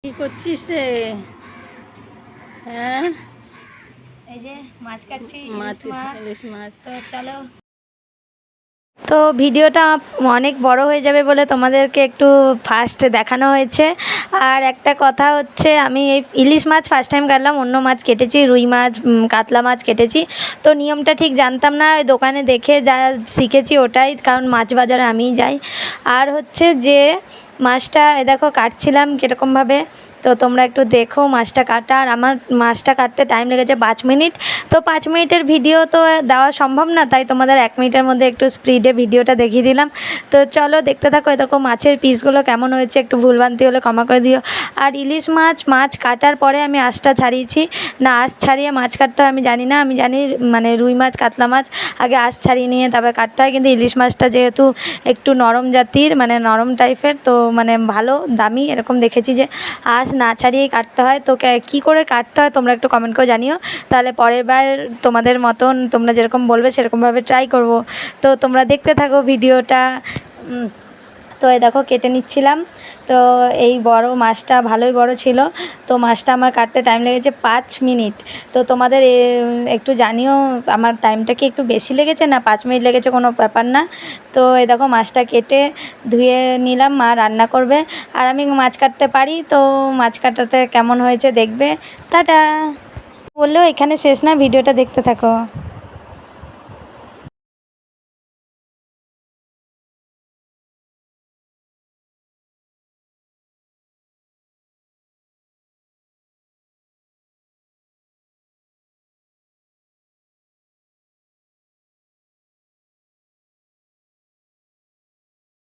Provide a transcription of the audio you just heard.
কি করছিস রে? হ্যাঁ, এই যে মাছ কাটছি, মাছ, ইলিশ মাছ। তো চলো। তো ভিডিওটা অনেক বড় হয়ে যাবে বলে তোমাদেরকে একটু ফার্স্ট দেখানো হয়েছে। আর একটা কথা হচ্ছে, আমি এই ইলিশ মাছ ফার্স্ট টাইম কাটলাম। অন্য মাছ কেটেছি, রুই মাছ, কাতলা মাছ কেটেছি। তো নিয়মটা ঠিক জানতাম না, ওই দোকানে দেখে যা শিখেছি ওটাই, কারণ মাছ বাজারে আমিই যাই। আর হচ্ছে যে মাছটা দেখো কাটছিলাম কীরকমভাবে, তো তোমরা একটু দেখো মাছটা কাটা। আর আমার মাছটা কাটতে টাইম লেগেছে 5 মিনিট। তো 5 মিনিটের ভিডিও তো দেওয়া সম্ভব না, তাই তোমাদের 1 মিনিটের মধ্যে একটু স্পিডে ভিডিওটা দেখিয়ে দিলাম। তো চলো দেখতে থাকো। দেখো মাছের পিসগুলো কেমন হয়েছে, একটু ভুলভ্রান্তি হলে ক্ষমা করে দিও। আর ইলিশ মাছ কাটার পরে আমি আঁশটা ছাড়িয়েছি, না আঁশ ছাড়িয়ে মাছ কাটতে হয় আমি জানি না। আমি জানি মানে রুই মাছ, কাতলা মাছ আগে আঁশ ছাড়িয়ে নিয়ে তারপরে কাটতে হয়, কিন্তু ইলিশ মাছটা যেহেতু একটু নরম জাতির, মানে নরম টাইপের, তো মানে ভালো দামি এরকম দেখেছি যে আঁশ না ছাড়িয়েই কাটতে হয়। তো কী করে কাটতে হয় তোমরা একটু কমেন্ট করে জানিও, তাহলে পরের বার তোমাদের মতন তোমরা যেরকম বলবে সেরকমভাবে ট্রাই করব। তো তোমরা দেখতে থাকো ভিডিওটা। তো এই দেখো কেটে নিচ্ছিলাম। তো এই বড় মাছটা ভালোই বড় ছিল। তো মাছটা আমার কাটতে টাইম লেগেছে 5 মিনিট। তো তোমাদের একটু জানিও আমার টাইমটা কি একটু বেশি লেগেছে না 5 মিনিট লেগেছে, কোনো ব্যাপার না। তো এই দেখো মাছটা কেটে ধুয়ে নিলাম, মা রান্না করবে। আর আমি মাছ কাটতে পারি, তো মাছ কাটাতে কেমন হয়েছে দেখবে। টাটা। বললেও এখানে শেষ না, ভিডিওটা দেখতে থাকো।